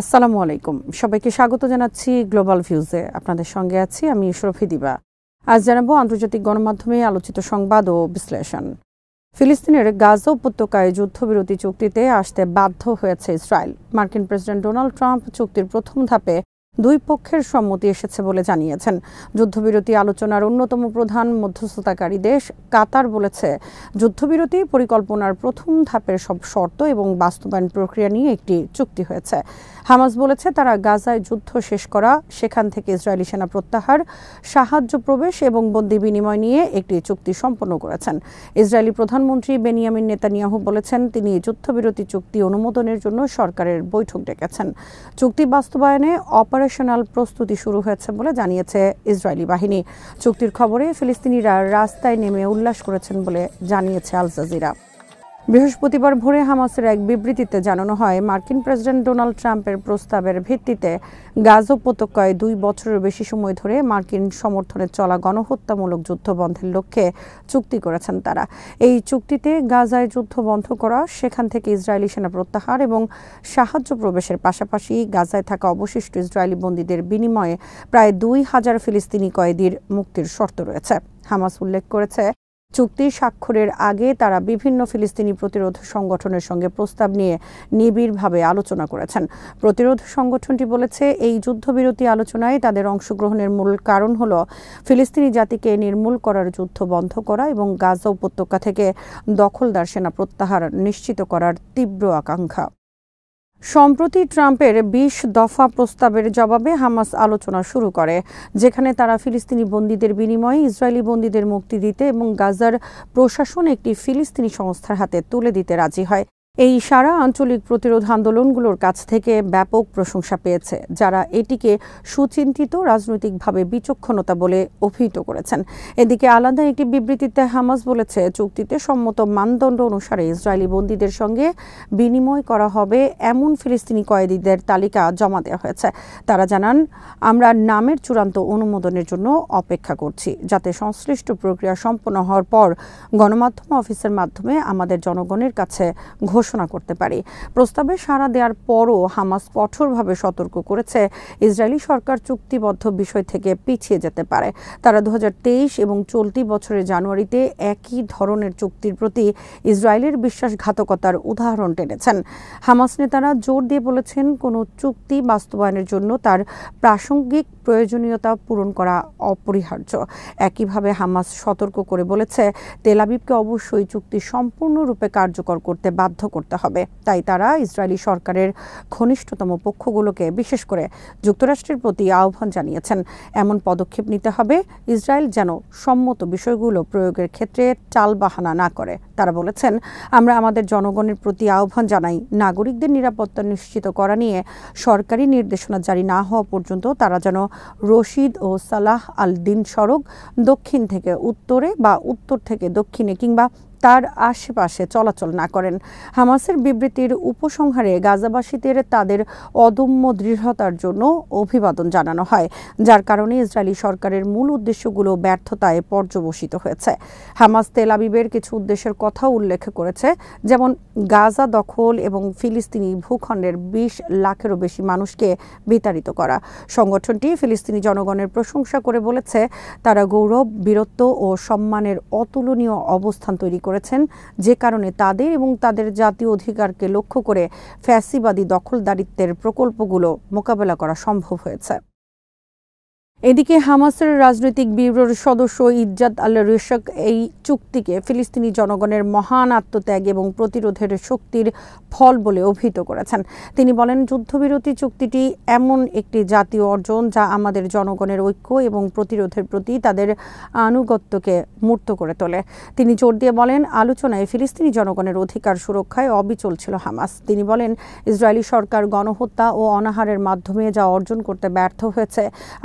আসসালামু আলাইকুম, সবাইকে স্বাগত জানাচ্ছি গ্লোবাল ভিউজে। আপনাদের সঙ্গে আছি আমি শরফি দিবা। আজ জানাবো আন্তর্জাতিক গণমাধ্যমে আলোচিত সংবাদ ও বিশ্লেষণ। ফিলিস্তিনের গাজা উপত্যকায় যুদ্ধবিরতি চুক্তিতে আসতে বাধ্য হয়েছে ইসরায়েল। মার্কিন প্রেসিডেন্ট ডোনাল্ড ট্রাম্প চুক্তির প্রথম ধাপে দুই পক্ষের সম্মতি এসেছে বলে জানিয়েছেন। যুদ্ধবিরতি আলোচনার অন্যতম প্রধান মধ্যস্থতাকারী দেশ কাতার বলেছে, যুদ্ধবিরতি পরিকল্পনার প্রথম ধাপের সব শর্ত এবং বাস্তবায়ন প্রক্রিয়া নিয়ে একটি চুক্তি হয়েছে। হামাস বলেছে তারা গাজায় যুদ্ধ শেষ করা, সেখান থেকে ইসরায়েলি সেনা প্রত্যাহার, সাহায্য প্রবেশ এবং বন্দী বিনিময় নিয়ে একটি চুক্তি সম্পন্ন করেছেন। ইসরায়েলি প্রধানমন্ত্রী বেনিয়ামিন নেতানিয়াহু বলেছেন তিনি যুদ্ধবিরতি চুক্তি অনুমোদনের জন্য সরকারের বৈঠক ডেকেছেন। চুক্তি বাস্তবায়নে অপারেশনাল প্রস্তুতি শুরু হয়েছে বলে জানিয়েছে ইসরায়েলি বাহিনী। চুক্তির খবরে ফিলিস্তিনিরা রাস্তায় নেমে উল্লাস করেছেন বলে জানিয়েছে আল জাজিরা। বৃহস্পতিবার ভোরে হামাসের এক বিবৃতিতে জানানো হয়, মার্কিন প্রেসিডেন্ট ডোনাল্ড ট্রাম্পের প্রস্তাবের ভিত্তিতে গাজা উপত্যকায় 2 বছরের বেশি সময় ধরে মার্কিন সমর্থনে চলা গণহত্যামূলক যুদ্ধ বন্ধের লক্ষ্যে চুক্তি করেছেন তারা। এই চুক্তিতে গাজায় যুদ্ধ বন্ধ করা, সেখান থেকে ইসরায়েলি সেনা প্রত্যাহার এবং সাহায্য প্রবেশের পাশাপাশি গাজায় থাকা অবশিষ্ট ইসরায়েলি বন্দীদের বিনিময়ে প্রায় 2000 ফিলিস্তিনি কয়েদির মুক্তির শর্ত রয়েছে। হামাস উল্লেখ করেছে, চুক্তি স্বাক্ষরের আগে তারা বিভিন্ন ফিলিস্তিনি প্রতিরোধ সংগঠনের সঙ্গে প্রস্তাব নিয়ে নিবিড়ভাবে আলোচনা করেছেন। প্রতিরোধ সংগঠনটি বলেছে, এই যুদ্ধবিরতি আলোচনায় তাদের অংশগ্রহণের মূল কারণ হল ফিলিস্তিনি জাতিকে নির্মূল করার যুদ্ধ বন্ধ করা এবং গাজা উপত্যকা থেকে দখলদার সেনা প্রত্যাহার নিশ্চিত করার তীব্র আকাঙ্ক্ষা। সম্প্রতি ট্রাম্পের 20 দফা প্রস্তাবের জবাবে হামাস আলোচনা শুরু করে, যেখানে তারা ফিলিস্তিনি বন্দীদের বিনিময়ে ইসরায়েলি বন্দীদের মুক্তি দিতে এবং গাজার প্রশাসন একটি ফিলিস্তিনি সংস্থার হাতে তুলে দিতে রাজি হয়। এই সারা আঞ্চলিক প্রতিরোধ আন্দোলনগুলোর কাছ থেকে ব্যাপক প্রশংসা পেয়েছে, যারা এটিকে সুচিন্তিত রাজনৈতিকভাবে বিচক্ষণতা বলে অভিহিত করেছেন। এদিকে আলাদা একটি বিবৃতিতে হামাস বলেছে, চুক্তিতে সম্মত মানদণ্ড অনুসারে ইসরায়েলি বন্দীদের সঙ্গে বিনিময় করা হবে এমন ফিলিস্তিনি কয়েদিদের তালিকা জমা দেওয়া হয়েছে। তারা জানান, আমরা নামের চূড়ান্ত অনুমোদনের জন্য অপেক্ষা করছি, যাতে সংশ্লিষ্ট প্রক্রিয়া সম্পন্ন হওয়ার পর গণমাধ্যম অফিসের মাধ্যমে আমাদের জনগণের কাছে ঘোষণা করতে পারি। প্রস্তাবে সাড়া দেওয়ার পরও হামাস কঠোরভাবে সতর্ক করেছে, ইসরায়েলি সরকার চুক্তিবদ্ধ বিষয় থেকে পিছিয়ে যেতে পারে। তারা 2023 এবং চলতি বছরের জানুয়ারিতে একই ধরনের চুক্তির প্রতি ইসরায়েলের বিশ্বাসঘাতকতার উদাহরণ টেনেছেন। হামাস নেতারা জোর দিয়ে বলেছেন, কোনো চুক্তি বাস্তবায়নের জন্য তার প্রাসঙ্গিক প্রয়োজনীয়তা পূরণ করা অপরিহার্য। একইভাবে হামাস সতর্ক করে বলেছে, তেল আবিবকে অবশ্যই চুক্তি সম্পূর্ণরূপে কার্যকর করতে বাধ্য করতে হবে। তাই তারা ইসরায়েলি সরকারের ঘনিষ্ঠতম পক্ষগুলোকে, বিশেষ করে যুক্তরাষ্ট্রের প্রতি আহ্বান জানিয়েছেন, এমন পদক্ষেপ নিতে হবে ইসরায়েল যেন সম্মত বিষয়গুলো প্রয়োগের ক্ষেত্রে টালবাহানা না করে। তারা বলেছেন, আমরা আমাদের জনগণের প্রতি আহ্বান জানাই, নাগরিকদের নিরাপত্তা নিশ্চিত করা নিয়ে সরকারি নির্দেশনা জারি না হওয়া পর্যন্ত তারা যেন রশিদ ও সালাহ আল দিন সড়ক দক্ষিণ থেকে উত্তরে বা উত্তর থেকে দক্ষিণে কিংবা তার আশেপাশে চলাচল না করেন। হামাসের বিবৃতির উপসংহারে গাজাবাসীদের তাদের অদম্য দৃঢ়তার জন্য অভিবাদন জানানো হয়, যার কারণে ইসরায়েলি সরকারের মূল উদ্দেশ্যগুলো ব্যর্থতায় পর্যবসিত হয়েছে। হামাস তেল আবিবের কিছু উদ্দেশ্যের কথাও উল্লেখ করেছে, যেমন গাজা দখল এবং ফিলিস্তিনি ভূখণ্ডের 20 লাখেরও বেশি মানুষকে বিতাড়িত করা। সংগঠনটি ফিলিস্তিনি জনগণের প্রশংসা করে বলেছে, তারা গৌরব, বীরত্ব ও সম্মানের অতুলনীয় অবস্থান তৈরি করেছেন, যে কারণে তাদের এবং তাদের জাতীয় অধিকারকে লক্ষ্য করে ফ্যাসিবাদী দখলদারিত্বের প্রকল্পগুলো মোকাবেলা করা সম্ভব হয়েছে। এদিকে হামাসের রাজনৈতিক ব্যুরোর সদস্য ইজ্জাত আল রিশক এই চুক্তিকে ফিলিস্তিনি জনগণের মহান আত্মত্যাগ এবং প্রতিরোধের শক্তির ফল বলে অভিহিত করেছেন। তিনি বলেন, যুদ্ধবিরতি চুক্তিটি এমন একটি জাতীয় অর্জন যা আমাদের জনগণের ঐক্য এবং প্রতিরোধের প্রতি তাদের আনুগত্যকে মূর্ত করে তোলে। তিনি জোর দিয়ে বলেন, আলোচনায় ফিলিস্তিনি জনগণের অধিকার সুরক্ষায় অবিচল ছিল হামাস। তিনি বলেন, ইসরায়েলি সরকার গণহত্যা ও অনাহারের মাধ্যমে যা অর্জন করতে ব্যর্থ হয়েছে,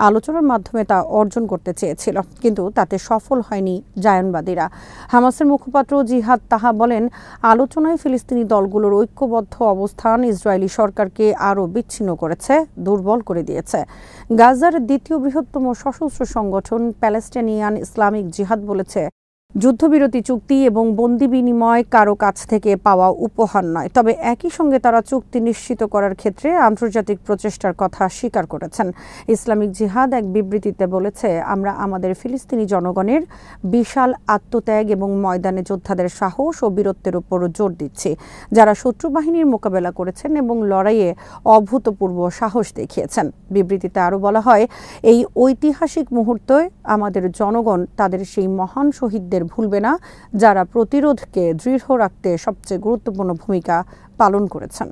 আলোচনার মাধ্যমে তা অর্জন করতে চেয়েছিল, কিন্তু তাতে সফল হয়নি জায়নবাদীরা। হামাসের মুখপাত্র জিহাদ তাহা বলেন, আলোচনায় ফিলিস্তিনি দলগুলোর ঐক্যবদ্ধ অবস্থান ইসরায়েলি সরকারকে আরও বিচ্ছিন্ন করেছে, দুর্বল করে দিয়েছে। গাজার দ্বিতীয় বৃহত্তম সশস্ত্র সংগঠন প্যালেস্টাইনিয়ান ইসলামিক জিহাদ বলেছে, যুদ্ধবিরতি চুক্তি এবং বন্দি বিনিময় কারো কাছ থেকে পাওয়া উপহার নয়, তবে একই সঙ্গে তারা চুক্তি নিশ্চিত করার ক্ষেত্রে আন্তর্জাতিক প্রচেষ্টার কথা স্বীকার করেছেন। ইসলামিক জিহাদ এক বিবৃতিতে বলেছে, আমরা আমাদের ফিলিস্তিনি জনগণের বিশাল আত্মত্যাগ এবং ময়দানে যোদ্ধাদের সাহস ও বীরত্বের উপর জোর দিচ্ছি, যারা শত্রু বাহিনীর মোকাবেলা করেছেন এবং লড়াইয়ে অভূতপূর্ব সাহস দেখিয়েছেন। বিবৃতিতে আরও বলা হয়, এই ঐতিহাসিক মুহূর্তে আমাদের জনগণ তাদের সেই মহান শহীদদের ভুলবে না, যারা প্রতিরোধকে দৃঢ় রাখতে সবচেয়ে গুরুত্বপূর্ণ ভূমিকা পালন করেছেন।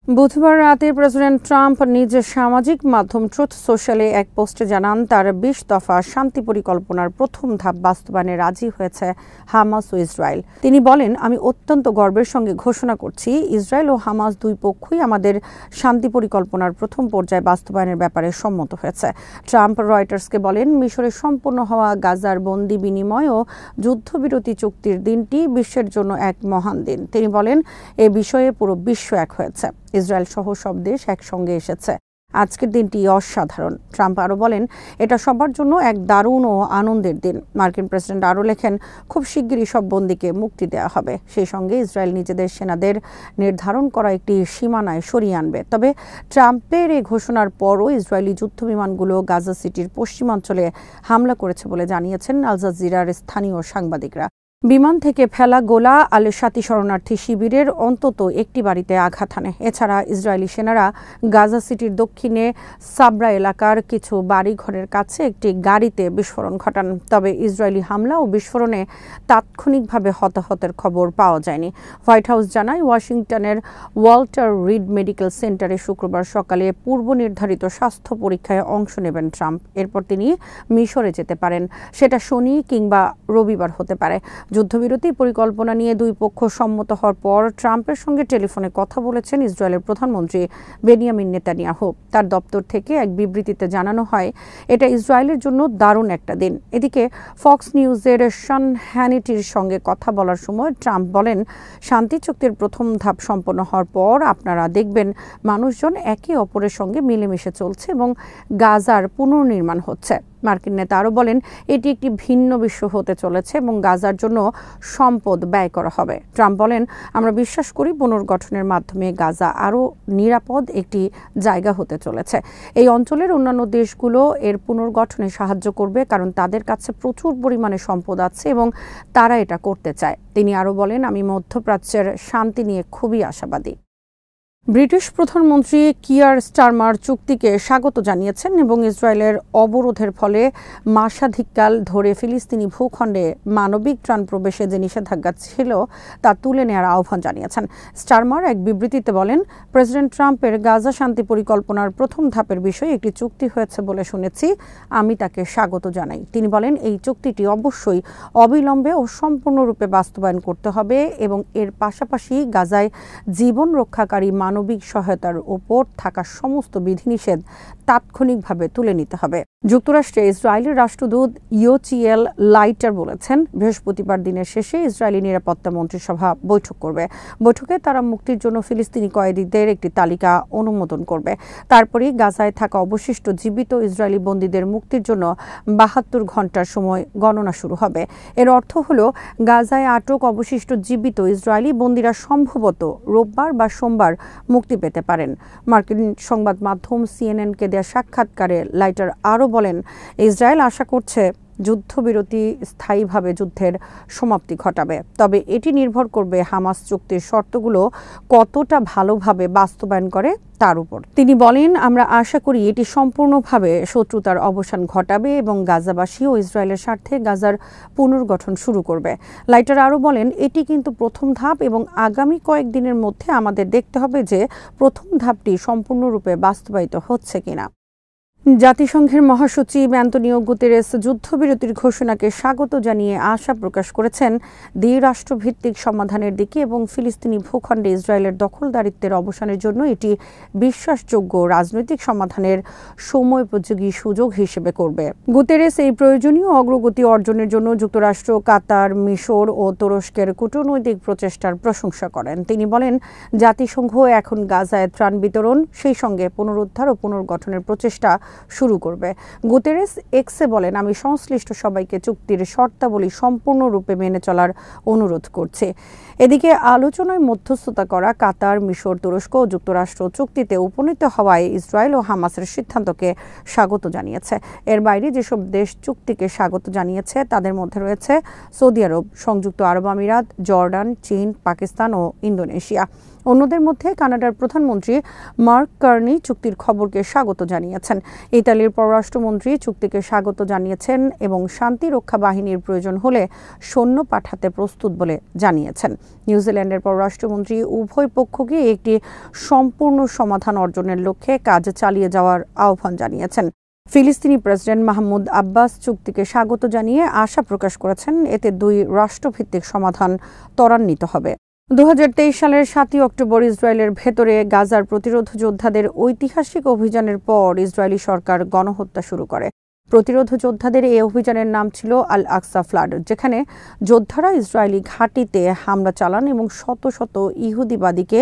বুধবার রাতে প্রেসিডেন্ট ট্রাম্প নিজের সামাজিক মাধ্যম ট্রুথ সোশ্যালে এক পোস্টে জানান, তার ২০ দফা শান্তি পরিকল্পনার প্রথম ধাপ বাস্তবায়নে রাজি হয়েছে হামাস ও ইসরায়েল। তিনি বলেন, আমি অত্যন্ত গর্বের সঙ্গে ঘোষণা করছি, ইসরায়েল ও হামাস দুই পক্ষই আমাদের শান্তি পরিকল্পনার প্রথম পর্যায়ে বাস্তবায়নের ব্যাপারে সম্মত হয়েছে। ট্রাম্প রয়টার্সকে বলেন, মিশরে সম্পন্ন হওয়া গাজার বন্দি বিনিময় ও যুদ্ধবিরতি চুক্তির দিনটি বিশ্বের জন্য এক মহান দিন। তিনি বলেন, এ বিষয়ে পুরো বিশ্ব এক হয়েছে, ইসরায়েল সহ সব দেশ একসঙ্গে এসেছে। আজকের দিনটি অসাধারণ। ট্রাম্প আরও বলেন, এটা সবার জন্য এক দারুণ ও আনন্দের দিন। মার্কিন প্রেসিডেন্ট আরও লেখেন, খুব শিগগিরই সব বন্দীকে মুক্তি দেওয়া হবে। সেই সঙ্গে ইসরায়েল নিজেদের সেনাদের নির্ধারণ করা একটি সীমানায় সরিয়ে আনবে। তবে ট্রাম্পের এই ঘোষণার পরও ইসরায়েলি যুদ্ধবিমানগুলো গাজা সিটির পশ্চিমাঞ্চলে হামলা করেছে বলে জানিয়েছেন আল জাজিরার স্থানীয় সাংবাদিকরা। বিমান থেকে ফেলা গোলা আল শাতি শরণার্থী শিবিরের অন্তত একটি বাড়িতে আঘাত হানে। এছাড়া ইসরায়েলি সেনারা গাজা সিটির দক্ষিণে সাবরা এলাকার কিছু বাড়িঘরের কাছে একটি গাড়িতে বিস্ফোরণ ঘটান। তবে ইসরায়েলি হামলা ও বিস্ফোরণে তাৎক্ষণিকভাবে হতাহতের খবর পাওয়া যায়নি। হোয়াইট হাউস জানায়, ওয়াশিংটনের ওয়াল্টার রিড মেডিকেল সেন্টারে শুক্রবার সকালে পূর্ব নির্ধারিত স্বাস্থ্য পরীক্ষায় অংশ নেবেন ট্রাম্প। এরপর তিনি মিশরে যেতে পারেন, সেটা শনি কিংবা রবিবার হতে পারে। যুদ্ধবিরতি পরিকল্পনা নিয়ে দুই পক্ষ সম্মত হওয়ার পর ট্রাম্পের সঙ্গে টেলিফোনে কথা বলেছেন ইসরায়েলের প্রধানমন্ত্রী বেনিয়ামিন নেতানিয়াহু। তার দপ্তর থেকে এক বিবৃতিতে জানানো হয়, এটা ইসরায়েলের জন্য দারুণ একটা দিন। এদিকে ফক্স নিউজের শন হ্যানিটির সঙ্গে কথা বলার সময় ট্রাম্প বলেন, শান্তি চুক্তির প্রথম ধাপ সম্পন্ন হওয়ার পর আপনারা দেখবেন মানুষজন একে অপরের সঙ্গে মিলেমিশে চলছে এবং গাজার পুনর্নির্মাণ হচ্ছে। মার্কিন নেতা আরও বলেন, এটি একটি ভিন্ন বিশ্ব হতে চলেছে এবং গাজার জন্য সম্পদ ব্যয় করা হবে। ট্রাম্প বলেন, আমরা বিশ্বাস করি পুনর্গঠনের মাধ্যমে গাজা আরও নিরাপদ একটি জায়গা হতে চলেছে। এই অঞ্চলের অন্যান্য দেশগুলো এর পুনর্গঠনে সাহায্য করবে, কারণ তাদের কাছে প্রচুর পরিমাণে সম্পদ আছে এবং তারা এটা করতে চায়। তিনি আরও বলেন, আমি মধ্যপ্রাচ্যের শান্তি নিয়ে খুবই আশাবাদী। ব্রিটিশ প্রধানমন্ত্রী কিয়ার স্টারমার চুক্তিকে স্বাগত জানিয়েছেন এবং ইসরায়েলের অবরোধের ফলে মাসাধিককাল ধরে ফিলিস্তিনি ভূখণ্ডে মানবিক ত্রাণ প্রবেশে যে নিষেধাজ্ঞা ছিল তা তুলে নেওয়ার আহ্বান জানিয়েছেন। স্টারমার এক বিবৃতিতে বলেন, প্রেসিডেন্ট ট্রাম্পের গাজা শান্তি পরিকল্পনার প্রথম ধাপের বিষয়ে একটি চুক্তি হয়েছে বলে শুনেছি, আমি তাকে স্বাগত জানাই। তিনি বলেন, এই চুক্তিটি অবশ্যই অবিলম্বে ও সম্পূর্ণরূপে বাস্তবায়ন করতে হবে এবং এর পাশাপাশি গাজায় জীবন রক্ষাকারী মানবিক সহায়তার উপর থাকা সমস্ত বিধিনিষেধ তাৎক্ষণিকভাবে তুলে নিতে হবে। যুক্তরাষ্ট্রে ইসরায়েলের রাষ্ট্রদূত ইয়োচিয়েল লাইটার বলেছেন, বৃহস্পতিবার দিনের শেষে ইসরায়েলি নিরাপত্তা মন্ত্রিসভা বৈঠক করবে। বৈঠকে তারা মুক্তির জন্য ফিলিস্তিনি কয়েদিদের একটি তালিকা অনুমোদন করবে। তারপরেই গাজায় থাকা অবশিষ্ট জীবিত ইসরায়েলি বন্দীদের মুক্তির জন্য ৭২ ঘন্টার সময় গণনা শুরু হবে। এর অর্থ হল, গাজায় আটক অবশিষ্ট জীবিত ইসরায়েলি বন্দীরা সম্ভবত রোববার বা সোমবার মুক্তি পেতে পারেন। মার্কিন সংবাদ মাধ্যম সিএনএনকে দেওয়া সাক্ষাৎকারে লাইটার আরও বলেন, ইসরায়েল আশা করছে যুদ্ধবিরতি স্থায়ীভাবে যুদ্ধের সমাপ্তি ঘটাবে, তবে এটি নির্ভর করবে হামাস চুক্তির শর্তগুলো কতটা ভালোভাবে বাস্তবায়ন করে তার উপর। তিনি বলেন, আমরা আশা করি এটি সম্পূর্ণভাবে শত্রুতার অবসান ঘটাবে এবং গাজাবাসী ও ইসরায়েলের স্বার্থে গাজার পুনর্গঠন শুরু করবে। লাইটার আরও বলেন, এটি কিন্তু প্রথম ধাপ এবং আগামী কয়েকদিনের মধ্যে আমাদের দেখতে হবে যে প্রথম ধাপটি সম্পূর্ণরূপে বাস্তবায়িত হচ্ছে কিনা। জাতিসংঘের মহাসচিব অ্যান্তোনিও গুতেরেস যুদ্ধবিরতির ঘোষণাকে স্বাগত জানিয়ে আশা প্রকাশ করেছেন দ্বিরাষ্ট্রভিত্তিক সমাধানের দিকে এবং ফিলিস্তিনি ভূখণ্ডে ইসরায়েলের দখলদারিত্বের অবসানের জন্য এটি বিশ্বাসযোগ্য রাজনৈতিক সমাধানের সময়োপযোগী সুযোগ হিসেবে করবে। গুতেরেস এই প্রয়োজনীয় অগ্রগতি অর্জনের জন্য যুক্তরাষ্ট্র, কাতার, মিশর ও তুরস্কের কূটনৈতিক প্রচেষ্টার প্রশংসা করেন। তিনি বলেন, জাতিসংঘ এখন গাজায় ত্রাণ বিতরণ, সেই সঙ্গে পুনরুদ্ধার ও পুনর্গঠনের প্রচেষ্টা শুরু করবে। গুতেরেস এক্সে বলেন, আমি সংশ্লিষ্ট সবাইকে চুক্তির শর্তাবলী সম্পূর্ণরূপে মেনে চলার অনুরোধ করছি। এদিকে আলোচনায় মধ্যস্থতা করা কাতার, মিশর, তুরস্ক ও যুক্তরাষ্ট্র চুক্তিতে উপনীত হওয়ায় ইসরায়েল ও হামাসের সিদ্ধান্তকে স্বাগত জানিয়েছে। এর বাইরে যেসব দেশ চুক্তিকে স্বাগত জানিয়েছে তাদের মধ্যে রয়েছে সৌদি আরব, সংযুক্ত আরব আমিরাত, জর্ডান, চীন, পাকিস্তান ও ইন্দোনেশিয়া। অন্যদের মধ্যে কানাডার প্রধানমন্ত্রী মার্ক কার্নি চুক্তির খবরকে স্বাগত জানিয়েছেন। ইতালির পররাষ্ট্রমন্ত্রী চুক্তিকে স্বাগত জানিয়েছেন এবং শান্তি রক্ষা বাহিনীর প্রয়োজন হলে সৈন্য পাঠাতে প্রস্তুত বলে জানিয়েছেন। নিউজিল্যান্ডের পররাষ্ট্রমন্ত্রী উভয় পক্ষকে একটি সম্পূর্ণ সমাধান অর্জনের লক্ষ্যে কাজ চালিয়ে যাওয়ার আহ্বান জানিয়েছেন। ফিলিস্তিনি প্রেসিডেন্ট মাহমুদ আব্বাস চুক্তিকে স্বাগত জানিয়ে আশা প্রকাশ করেছেন, এতে দুই রাষ্ট্রভিত্তিক সমাধান ত্বরান্বিত হবে। 2023 সালের 7 অক্টোবর ইসরায়েলের ভেতরে গাজার প্রতিরোধ যোদ্ধাদের ঐতিহাসিক অভিযানের পর ইসরায়েলি সরকার গণহত্যা শুরু করে। প্রতিরোধ যোদ্ধাদের এই অভিযানের নাম ছিল আল আকসা ফ্লাড, যেখানে যোদ্ধারা ইসরায়েলি ঘাঁটিতে হামলা চালান এবং শত শত ইহুদিবাদীকে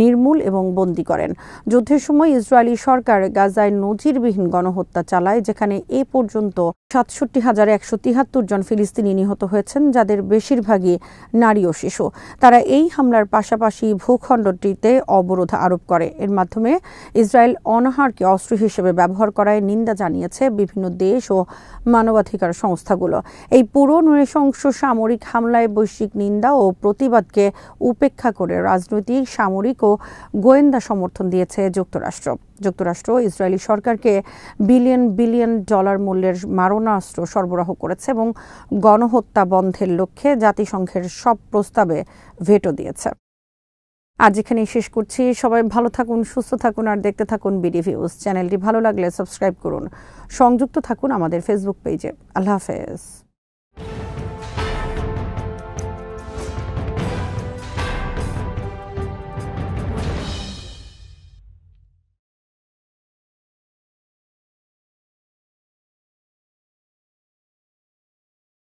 নির্মূল এবং বন্দী করেন। যুদ্ধের সময় ইসরায়েলি সরকার গাজায় নজিরবিহীন গণহত্যা চালায়, যেখানে এ পর্যন্ত ৬৭,১৭৩ জন ফিলিস্তিনি নিহত হয়েছেন, যাদের বেশিরভাগই নারী ও শিশু। তারা এই হামলার পাশাপাশি ভূখণ্ডটিতে অবরোধ আরোপ করে। এর মাধ্যমে ইসরায়েল অনাহারকে অস্ত্র হিসেবে ব্যবহার করায় নিন্দা জানিয়েছে বিভিন্ন দেশ ও মানবাধিকার সংস্থাগুলো। এই পুরো নৃশংস সামরিক হামলায় বৈশ্বিক নিন্দা ও প্রতিবাদকে উপেক্ষা করে রাজনৈতিক, সামরিক ও গোয়েন্দা সমর্থন দিয়েছে যুক্তরাষ্ট্র। যুক্তরাষ্ট্র ইসরায়েলি সরকারকে বিলিয়ন বিলিয়ন ডলার মূল্যের মারণাস্ত্র সরবরাহ করেছে এবং গণহত্যা বন্ধের লক্ষ্যে জাতিসংঘের সব প্রস্তাবে ভেটো দিয়েছে। আজ এখানেই শেষ করছি। সবাই ভালো থাকুন, সুস্থ থাকুন আর দেখতে থাকুন বিডি ভিউজ। চ্যানেলটি ভালো লাগলে সাবস্ক্রাইব করুন, সংযুক্ত থাকুন আমাদের ফেসবুক পেজে। আল্লাহ হাফেজ।